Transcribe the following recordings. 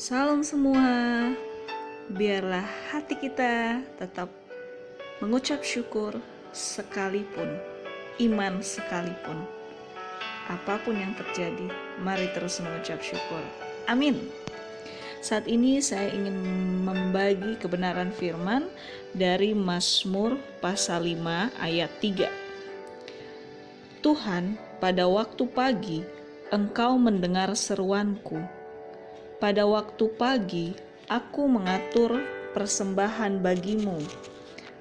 Salam semua, biarlah hati kita tetap mengucap syukur sekalipun, iman sekalipun. Apapun yang terjadi, mari terus mengucap syukur. Amin. Saat ini saya ingin membagi kebenaran firman dari Mazmur pasal 5 ayat 3. Tuhan, pada waktu pagi, Engkau mendengar seruanku. Pada waktu pagi, aku mengatur persembahan bagimu,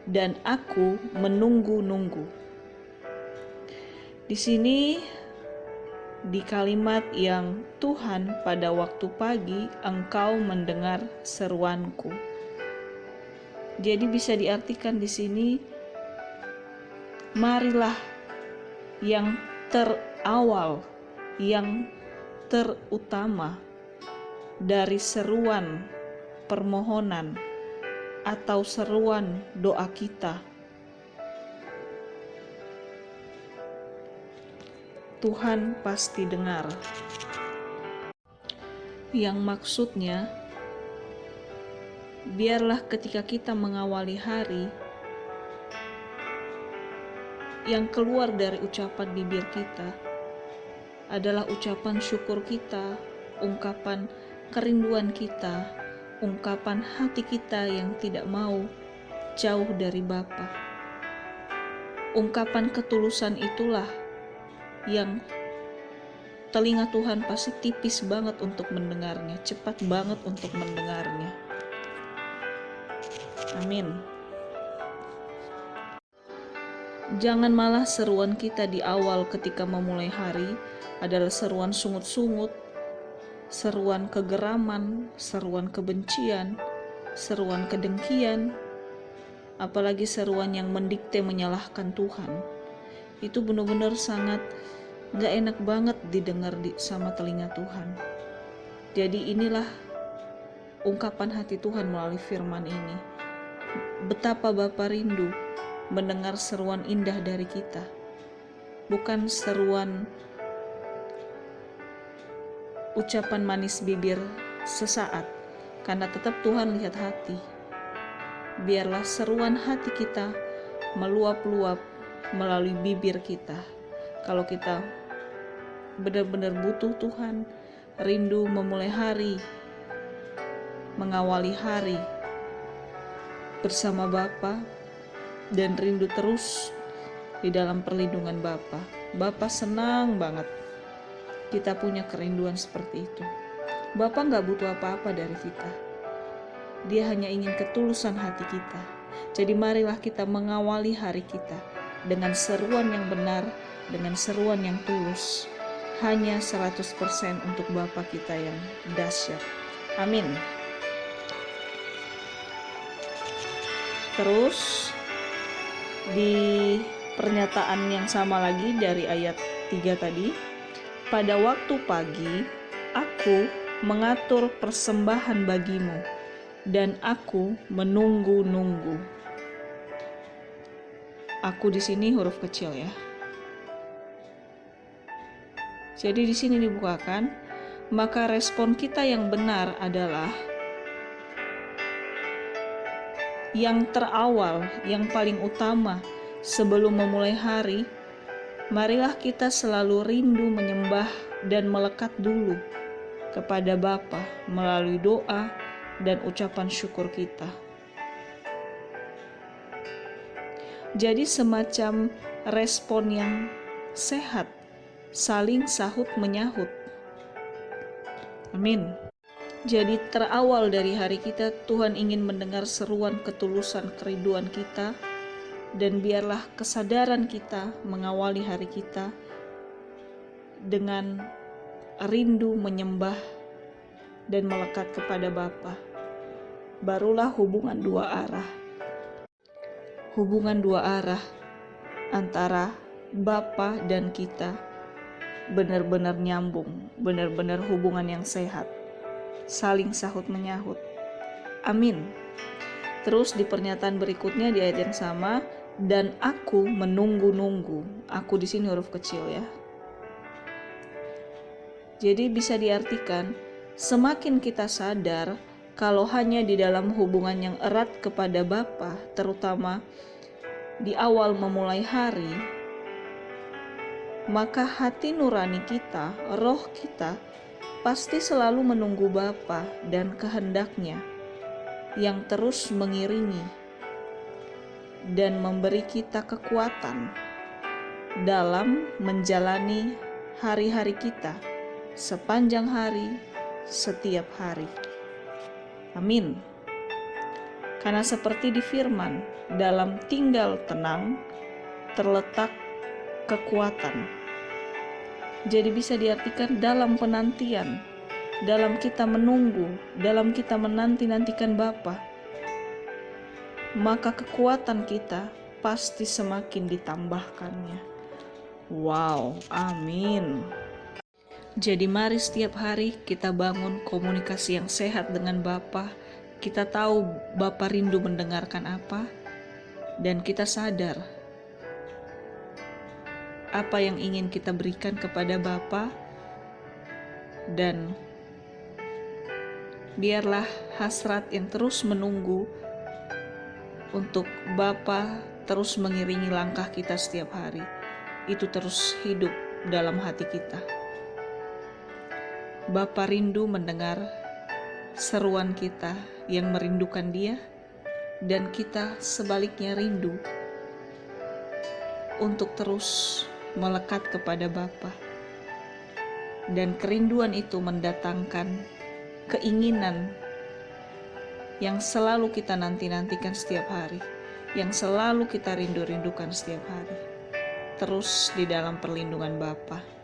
dan aku menunggu-nunggu. Di sini, di kalimat yang Tuhan pada waktu pagi, Engkau mendengar seruanku. Jadi bisa diartikan di sini, marilah yang terawal, yang terutama dari seruan permohonan atau seruan doa kita, Tuhan pasti dengar. Yang maksudnya, biarlah ketika kita mengawali hari, yang keluar dari ucapan bibir kita adalah ucapan syukur kita, ungkapan kerinduan kita, ungkapan hati kita yang tidak mau jauh dari Bapa. Ungkapan ketulusan itulah yang telinga Tuhan pasti tipis banget untuk mendengarnya, cepat banget untuk mendengarnya. Amin. Jangan malah seruan kita di awal ketika memulai hari adalah seruan sungut-sungut, seruan kegeraman, seruan kebencian, seruan kedengkian, apalagi seruan yang mendikte menyalahkan Tuhan. Itu benar-benar sangat gak enak banget didengar sama telinga Tuhan. Jadi inilah ungkapan hati Tuhan melalui firman ini. Betapa Bapa rindu mendengar seruan indah dari kita, bukan seruan ucapan manis bibir sesaat, karena tetap Tuhan lihat hati. Biarlah seruan hati kita meluap-luap melalui bibir kita. Kalau kita benar-benar butuh Tuhan, rindu memulai hari, mengawali hari bersama Bapa, dan rindu terus di dalam perlindungan Bapa. Bapa senang banget kita punya kerinduan seperti itu. Bapa gak butuh apa-apa dari kita. Dia hanya ingin ketulusan hati kita. Jadi marilah kita mengawali hari kita dengan seruan yang benar, dengan seruan yang tulus. Hanya 100% untuk Bapa kita yang dahsyat. Amin. Terus di pernyataan yang sama lagi dari ayat 3 tadi, pada waktu pagi, aku mengatur persembahan bagimu, dan aku menunggu-nunggu. Aku di sini huruf kecil ya. Jadi di sini dibukakan, maka respon kita yang benar adalah yang terawal, yang paling utama sebelum memulai hari. Marilah kita selalu rindu menyembah dan melekat dulu kepada Bapa melalui doa dan ucapan syukur kita. Jadi semacam respon yang sehat, saling sahut menyahut. Amin. Jadi terawal dari hari kita, Tuhan ingin mendengar seruan ketulusan kerinduan kita, dan biarlah kesadaran kita mengawali hari kita dengan rindu menyembah dan melekat kepada Bapa. Barulah hubungan dua arah. Hubungan dua arah antara Bapa dan kita benar-benar nyambung, benar-benar hubungan yang sehat, saling sahut menyahut. Amin. Terus di pernyataan berikutnya di ayat yang sama, dan aku menunggu-nunggu. Aku di sini huruf kecil ya. Jadi bisa diartikan Semakin kita sadar kalau hanya di dalam hubungan yang erat kepada Bapa, terutama di awal memulai hari, maka hati nurani kita, roh kita, pasti selalu menunggu Bapa dan kehendaknya yang terus mengiringi dan memberi kita kekuatan dalam menjalani hari-hari kita sepanjang hari, setiap hari. Amin. Karena seperti di firman, dalam tinggal tenang terletak kekuatan. Jadi bisa diartikan dalam penantian, dalam kita menunggu, dalam kita menanti-nantikan Bapa, maka kekuatan kita pasti semakin ditambahkannya. Wow, amin. Jadi mari setiap hari kita bangun komunikasi yang sehat dengan Bapa. Kita tahu Bapa rindu mendengarkan apa, dan kita sadar apa yang ingin kita berikan kepada Bapa, dan biarlah hasrat yang terus menunggu untuk Bapa terus mengiringi langkah kita setiap hari, itu terus hidup dalam hati kita. Bapa rindu mendengar seruan kita yang merindukan Dia, dan kita sebaliknya rindu untuk terus melekat kepada Bapa. Dan kerinduan itu mendatangkan keinginan yang selalu kita nanti-nantikan setiap hari, yang selalu kita rindu-rindukan setiap hari. Terus di dalam perlindungan Bapa.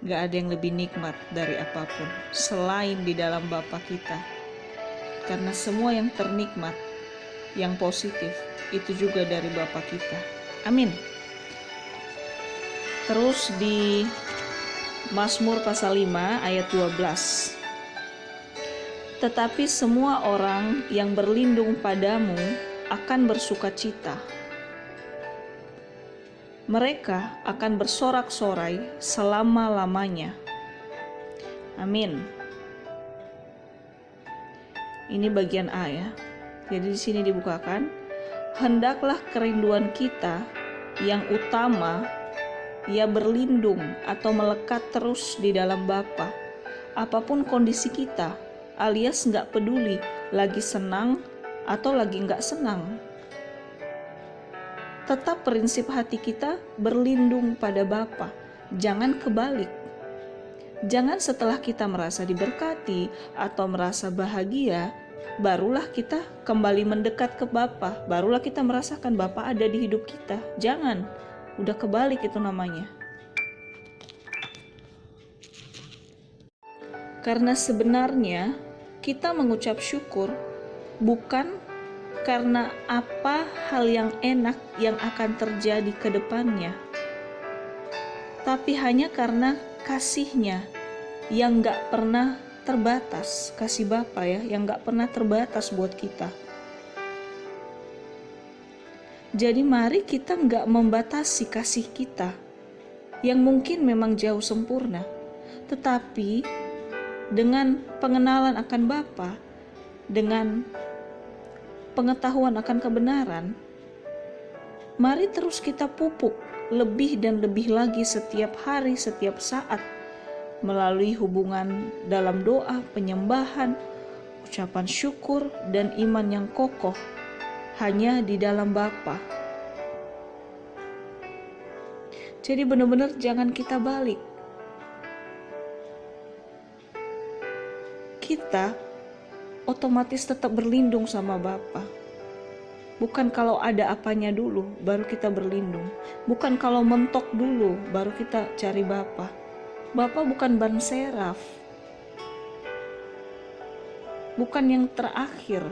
Gak ada yang lebih nikmat dari apapun selain di dalam Bapa kita. Karena semua yang ternikmat, yang positif, itu juga dari Bapa kita. Amin. Terus di Mazmur pasal 5 ayat 12. Tetapi semua orang yang berlindung padamu akan bersukacita. Mereka akan bersorak-sorai selama-lamanya. Amin. Ini bagian A ya. Jadi di sini dibukakan, hendaklah kerinduan kita yang utama ia berlindung atau melekat terus di dalam Bapa. Apapun kondisi kita, alias nggak peduli lagi senang atau lagi nggak senang, tetap prinsip hati kita berlindung pada Bapa. Jangan kebalik. Jangan setelah kita merasa diberkati atau merasa bahagia, barulah kita kembali mendekat ke Bapa, barulah kita merasakan Bapa ada di hidup kita. Jangan, udah kebalik itu namanya. Karena sebenarnya kita mengucap syukur bukan karena apa hal yang enak yang akan terjadi ke depannya, tapi hanya karena kasih-Nya yang gak pernah terbatas, kasih Bapa ya, yang gak pernah terbatas buat kita. Jadi mari kita gak membatasi kasih kita, yang mungkin memang jauh sempurna, tetapi dengan pengenalan akan Bapa, dengan pengetahuan akan kebenaran, mari terus kita pupuk lebih dan lebih lagi setiap hari, setiap saat, melalui hubungan dalam doa, penyembahan, ucapan syukur, dan iman yang kokoh hanya di dalam Bapa. Jadi benar-benar jangan kita balik. Kita otomatis tetap berlindung sama Bapa. Bukan kalau ada apanya dulu baru kita berlindung. Bukan kalau mentok dulu baru kita cari Bapa. Bapa bukan ban seraf. Bukan yang terakhir,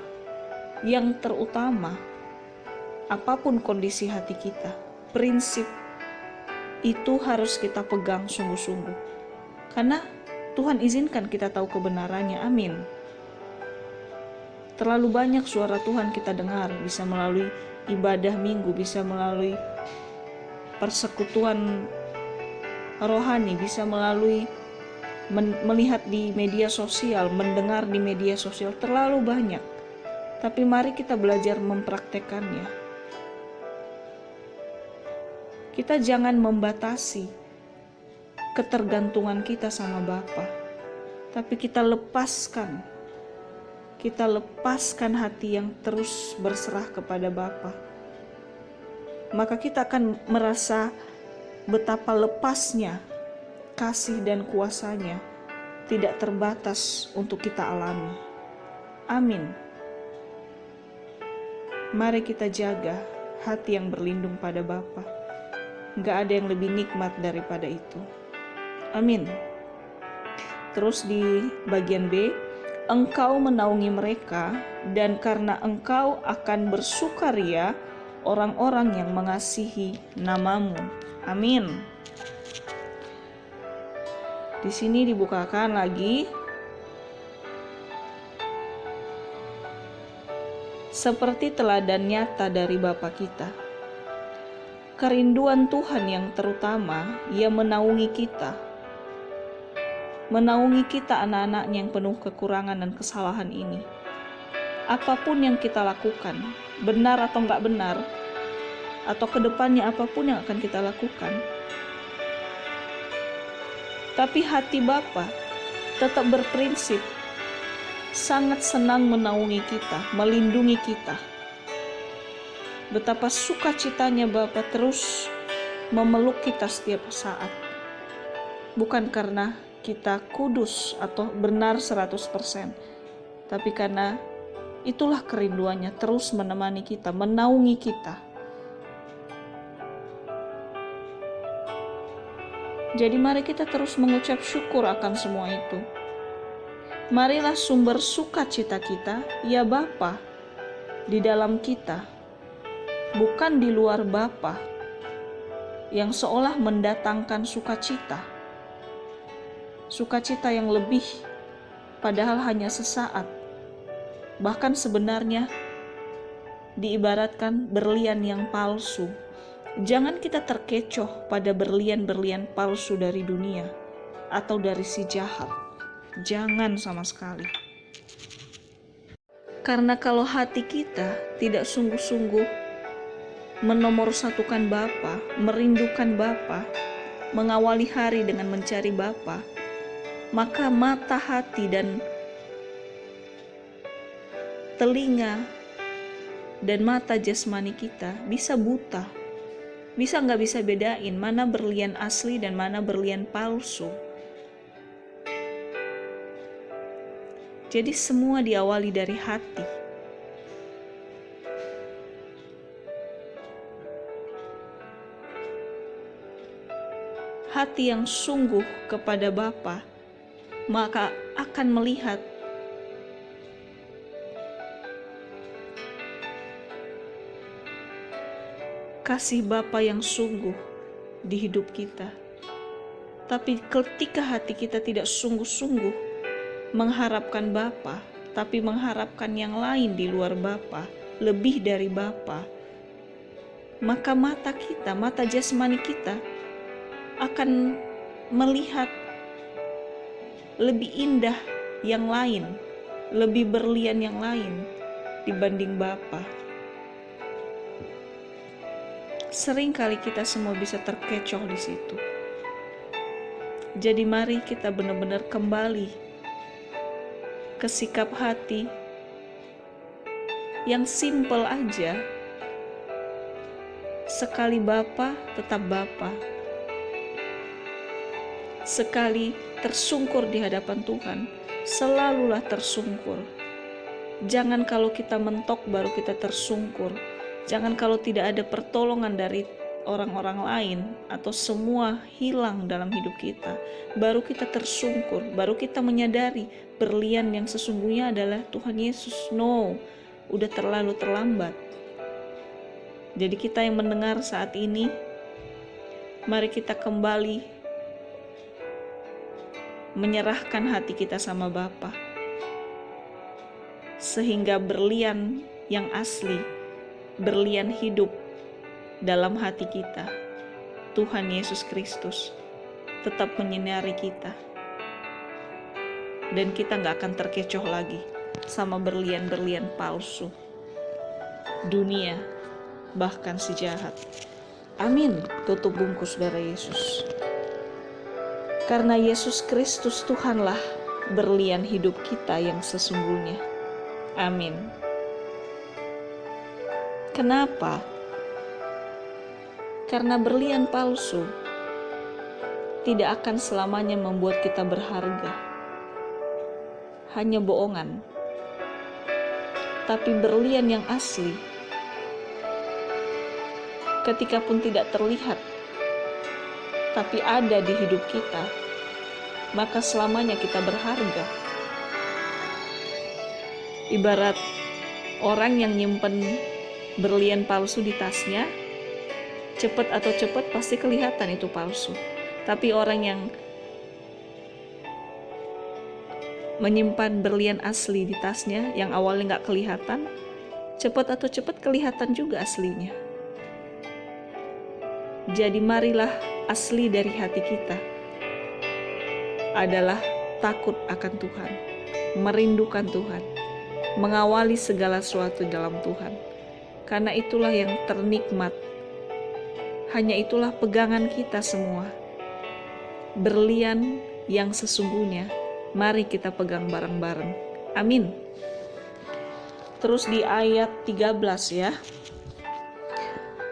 yang terutama. Apapun kondisi hati kita, prinsip itu harus kita pegang sungguh-sungguh. Karena Tuhan izinkan kita tahu kebenarannya. Amin. Terlalu banyak suara Tuhan kita dengar, bisa melalui ibadah minggu, bisa melalui persekutuan rohani, bisa melalui melihat di media sosial, mendengar di media sosial terlalu banyak. Tapi mari kita belajar mempraktekannya. Kita jangan membatasi ketergantungan kita sama Bapa, tapi kita lepaskan hati yang terus berserah kepada Bapa. Maka kita akan merasa betapa lepasnya kasih dan kuasa-Nya tidak terbatas untuk kita alami. Amin. Mari kita jaga hati yang berlindung pada Bapa. Gak ada yang lebih nikmat daripada itu. Amin. Terus di bagian B, Engkau menaungi mereka, dan karena Engkau akan bersukaria orang-orang yang mengasihi nama-Mu. Amin. Di sini dibukakan lagi, seperti teladan nyata dari Bapa kita. Kerinduan Tuhan yang terutama, Ia menaungi kita anak-anaknya yang penuh kekurangan dan kesalahan ini. Apapun yang kita lakukan, benar atau enggak benar, atau kedepannya apapun yang akan kita lakukan, tapi hati Bapa tetap berprinsip sangat senang menaungi kita, melindungi kita. Betapa sukacitanya Bapa terus memeluk kita setiap saat. Bukan karena kita kudus atau benar 100%, tapi karena itulah kerinduannya terus menemani kita, menaungi kita. Jadi mari kita terus mengucap syukur akan semua itu. Marilah sumber sukacita kita, ya Bapa, di dalam kita, bukan di luar Bapa, yang seolah mendatangkan sukacita. Sukacita yang lebih, padahal hanya sesaat. Bahkan sebenarnya diibaratkan berlian yang palsu. Jangan kita terkecoh pada berlian-berlian palsu dari dunia atau dari si jahat. Jangan sama sekali. Karena kalau hati kita tidak sungguh-sungguh menomorsatukan Bapa, merindukan Bapa, mengawali hari dengan mencari Bapa, maka mata hati dan telinga dan mata jasmani kita bisa buta. Nggak bisa bedain mana berlian asli dan mana berlian palsu. Jadi semua diawali dari hati. Hati yang sungguh kepada Bapa, maka akan melihat kasih Bapa yang sungguh di hidup kita. Tapi ketika hati kita tidak sungguh-sungguh mengharapkan Bapa, tapi mengharapkan yang lain di luar Bapa, lebih dari Bapa, maka mata kita, mata jasmani kita akan melihat lebih indah yang lain, lebih berlian yang lain dibanding Bapa. Sering kali kita semua bisa terkecoh di situ. Jadi mari kita benar-benar kembali ke sikap hati yang simple aja. Sekali Bapa, tetap Bapa. Sekali tersungkur di hadapan Tuhan, selalulah tersungkur. Jangan kalau kita mentok baru kita tersungkur. Jangan kalau tidak ada pertolongan dari orang-orang lain atau semua hilang dalam hidup kita, baru kita tersungkur, baru kita menyadari berlian yang sesungguhnya adalah Tuhan Yesus. No, udah terlalu terlambat. Jadi kita yang mendengar saat ini, mari kita kembali menyerahkan hati kita sama Bapa, sehingga berlian yang asli, berlian hidup dalam hati kita, Tuhan Yesus Kristus, tetap menyinari kita. dan kita nggak akan terkecoh lagi sama berlian-berlian palsu dunia, bahkan si jahat. Amin. Tutup bungkus darah Yesus. Karena Yesus Kristus Tuhanlah berlian hidup kita yang sesungguhnya. Amin. Kenapa? Karena berlian palsu tidak akan selamanya membuat kita berharga. Hanya bohongan. Tapi berlian yang asli, ketika pun tidak terlihat, tapi ada di hidup kita, maka selamanya kita berharga. Ibarat orang yang nyimpen berlian palsu di tasnya, cepat atau cepat pasti kelihatan itu palsu. Tapi orang yang menyimpan berlian asli di tasnya yang awalnya nggak kelihatan, cepat atau cepat kelihatan juga aslinya. Jadi marilah asli dari hati kita adalah takut akan Tuhan, merindukan Tuhan, mengawali segala sesuatu dalam Tuhan. Karena itulah yang ternikmat. Hanya itulah pegangan kita semua. Berlian yang sesungguhnya, mari kita pegang bareng-bareng. Amin. Terus di ayat 13 ya.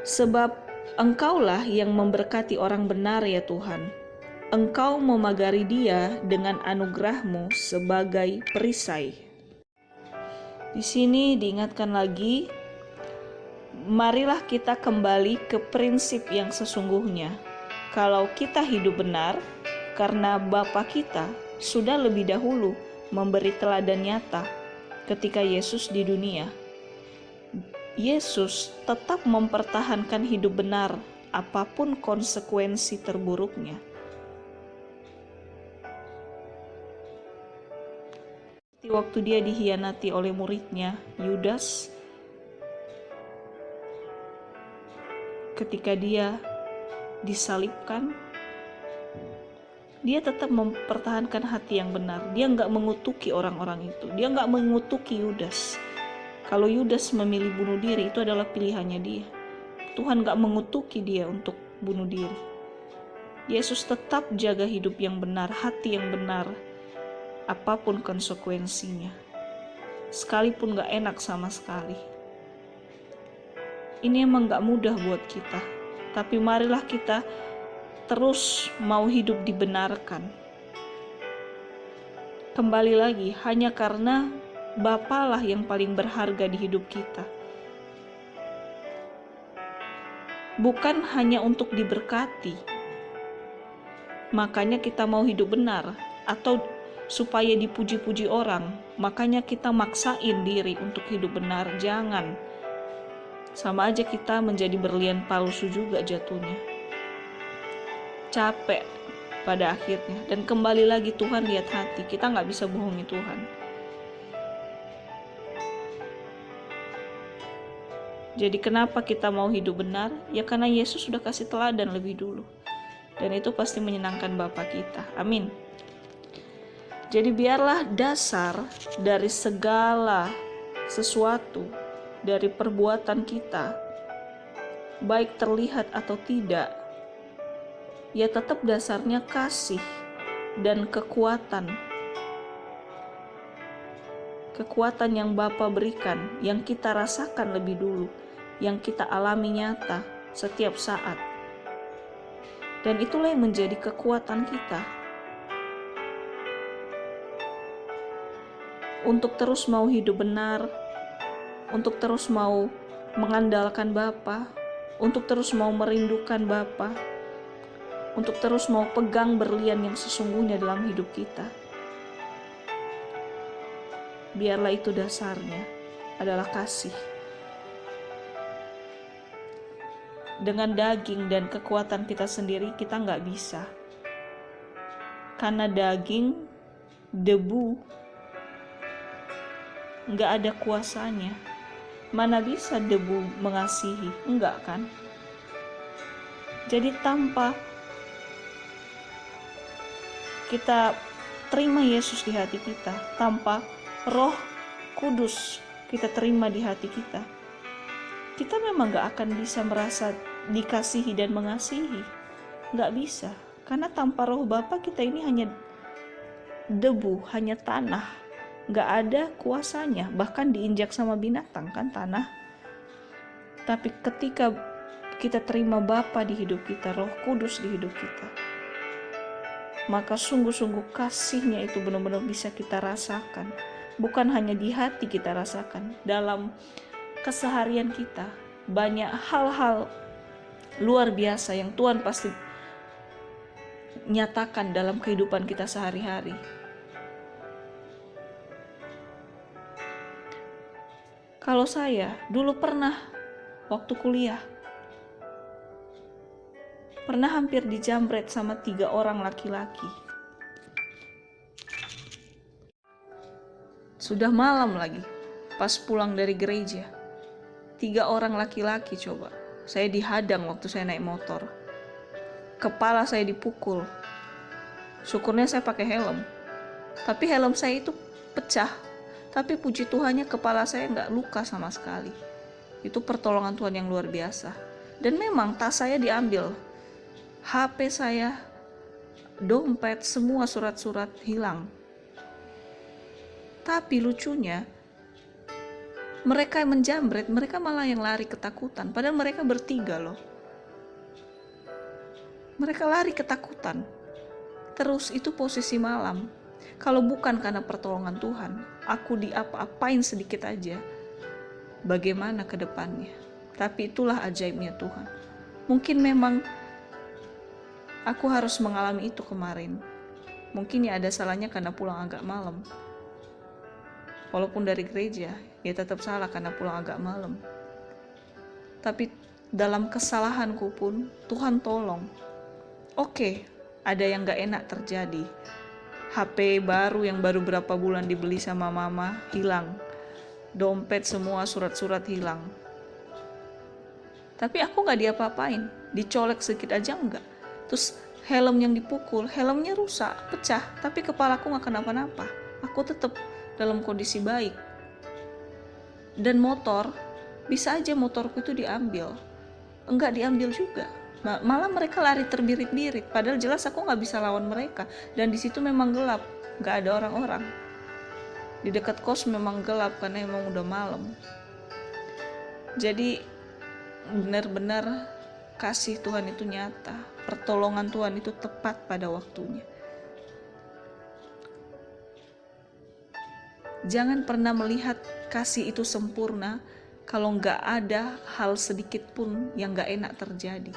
Sebab Engkaulah yang memberkati orang benar ya Tuhan. Engkau memagari dia dengan anugerah-Mu sebagai perisai. Di sini diingatkan lagi, marilah kita kembali ke prinsip yang sesungguhnya. Kalau kita hidup benar, karena Bapa kita sudah lebih dahulu memberi teladan nyata ketika Yesus di dunia. Yesus tetap mempertahankan hidup benar apapun konsekuensi terburuknya. Waktu dia dikhianati oleh muridnya Yudas, ketika dia disalibkan, dia tetap mempertahankan hati yang benar. Dia nggak mengutuki orang-orang itu. Dia nggak mengutuki Yudas. Kalau Yudas memilih bunuh diri, itu adalah pilihannya dia. Tuhan nggak mengutuki dia untuk bunuh diri. Yesus tetap jaga hidup yang benar, hati yang benar, apapun konsekuensinya. Sekalipun nggak enak sama sekali. Ini emang nggak mudah buat kita. Tapi marilah kita terus mau hidup dibenarkan. Kembali lagi, hanya karena Bapalah yang paling berharga di hidup kita. Bukan hanya untuk diberkati. Makanya kita mau hidup benar, atau supaya dipuji-puji orang, makanya kita maksain diri untuk hidup benar. Jangan. Sama aja kita menjadi berlian palsu juga jatuhnya. Capek pada akhirnya. Dan kembali lagi, Tuhan lihat hati. Kita gak bisa bohongi Tuhan. Jadi kenapa kita mau hidup benar? Ya karena Yesus sudah kasih teladan lebih dulu. Dan itu pasti menyenangkan Bapa kita. Amin. Jadi biarlah dasar dari segala sesuatu, dari perbuatan kita, baik terlihat atau tidak, ya tetap dasarnya kasih dan kekuatan. Kekuatan yang Bapa berikan, yang kita rasakan lebih dulu, yang kita alami nyata setiap saat. Dan itulah yang menjadi kekuatan kita untuk terus mau hidup benar, untuk terus mau mengandalkan Bapa, untuk terus mau merindukan Bapa, untuk terus mau pegang berlian yang sesungguhnya dalam hidup kita. Biarlah itu dasarnya adalah kasih. Dengan daging dan kekuatan kita sendiri kita nggak bisa. Karena daging, debu, nggak ada kuasanya. Mana bisa debu mengasihi? Enggak kan? Jadi tanpa kita terima Yesus di hati kita, tanpa Roh Kudus kita terima di hati kita, kita memang gak akan bisa merasa dikasihi dan mengasihi. Gak bisa, karena tanpa Roh Bapa kita ini hanya debu, hanya tanah, gak ada kuasanya, bahkan diinjak sama binatang kan tanah. Tapi ketika kita terima Bapa di hidup kita, Roh Kudus di hidup kita, maka sungguh-sungguh kasihnya itu benar-benar bisa kita rasakan. Bukan hanya di hati kita rasakan, dalam keseharian kita banyak hal-hal luar biasa yang Tuhan pasti nyatakan dalam kehidupan kita sehari-hari. Kalau saya dulu pernah waktu kuliah, pernah hampir dijamret sama 3 orang laki-laki. Sudah malam lagi, pas pulang dari gereja, 3 orang laki-laki coba. Saya dihadang waktu saya naik motor. Kepala saya dipukul. Syukurnya saya pakai helm. Tapi helm saya itu pecah. Tapi puji Tuhannya kepala saya nggak luka sama sekali. Itu pertolongan Tuhan yang luar biasa. Dan memang tas saya diambil. HP saya, dompet, semua surat-surat hilang. Tapi lucunya, mereka yang menjamret, mereka malah yang lari ketakutan. Padahal mereka bertiga loh. Mereka lari ketakutan. Terus itu posisi malam. Kalau bukan karena pertolongan Tuhan, aku diapa-apain sedikit aja. Bagaimana ke depannya? Tapi itulah ajaibnya Tuhan. Mungkin memang aku harus mengalami itu kemarin. Mungkin ya ada salahnya karena pulang agak malam. Walaupun dari gereja, ya tetap salah karena pulang agak malam. Tapi dalam kesalahanku pun Tuhan tolong. Oke, ada yang gak enak terjadi. HP baru yang baru berapa bulan dibeli sama mama hilang. Dompet semua, surat-surat hilang. Tapi aku gak diapa-apain. Dicolek sedikit aja enggak. Terus helm yang dipukul, helmnya rusak, pecah. Tapi kepalaku gak kenapa-napa. Aku tetap dalam kondisi baik. Dan motor, bisa aja motorku itu diambil. Enggak diambil juga. Malah mereka lari terbirit-birit. Padahal jelas aku gak bisa lawan mereka. Dan di situ memang gelap, gak ada orang-orang. Di dekat kos memang gelap karena emang udah malam. Jadi benar-benar kasih Tuhan itu nyata. Pertolongan Tuhan itu tepat pada waktunya. Jangan pernah melihat kasih itu sempurna kalau nggak ada hal sedikit pun yang nggak enak terjadi.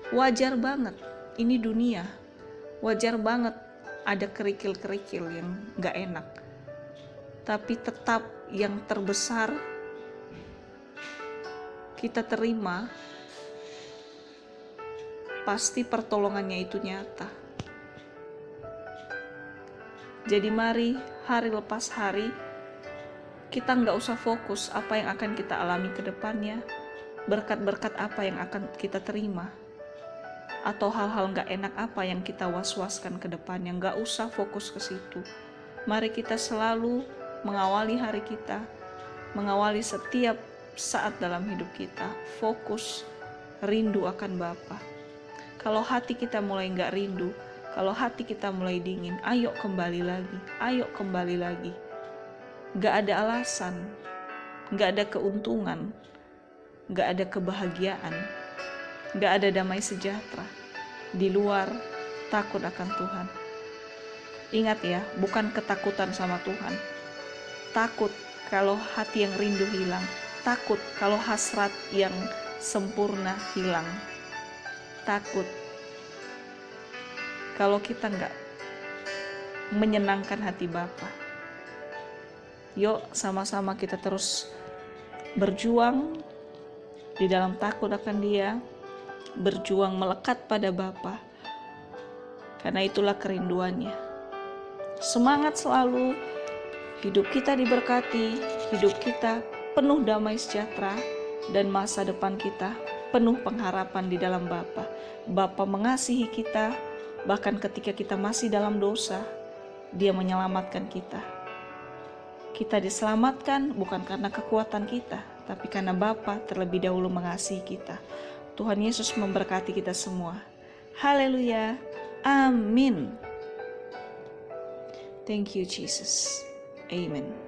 Wajar banget, ini dunia. Wajar banget ada kerikil-kerikil yang nggak enak. Tapi tetap yang terbesar kita terima, pasti pertolongannya itu nyata. Jadi mari hari lepas hari, kita nggak usah fokus apa yang akan kita alami ke depannya, berkat-berkat apa yang akan kita terima, atau hal-hal nggak enak apa yang kita was-waskan ke depannya. Nggak usah fokus ke situ. Mari kita selalu mengawali hari kita, mengawali setiap saat dalam hidup kita, fokus rindu akan Bapa. Kalau hati kita mulai nggak rindu, kalau hati kita mulai dingin, ayo kembali lagi, ayo kembali lagi. Gak ada alasan, gak ada keuntungan, gak ada kebahagiaan, gak ada damai sejahtera di luar takut akan Tuhan. Ingat ya, bukan ketakutan sama Tuhan. Takut kalau hati yang rindu hilang, takut kalau hasrat yang sempurna hilang, takut kalau kita gak menyenangkan hati Bapa. Yuk sama-sama kita terus berjuang di dalam takut akan Dia, berjuang melekat pada Bapa, karena itulah kerinduannya. Semangat selalu, hidup kita diberkati, hidup kita penuh damai sejahtera, dan masa depan kita penuh pengharapan di dalam Bapa. Bapa mengasihi kita, bahkan ketika kita masih dalam dosa, Dia menyelamatkan kita. Kita diselamatkan bukan karena kekuatan kita, tapi karena Bapa terlebih dahulu mengasihi kita. Tuhan Yesus memberkati kita semua. Haleluya. Amin. Thank you, Jesus. Amen.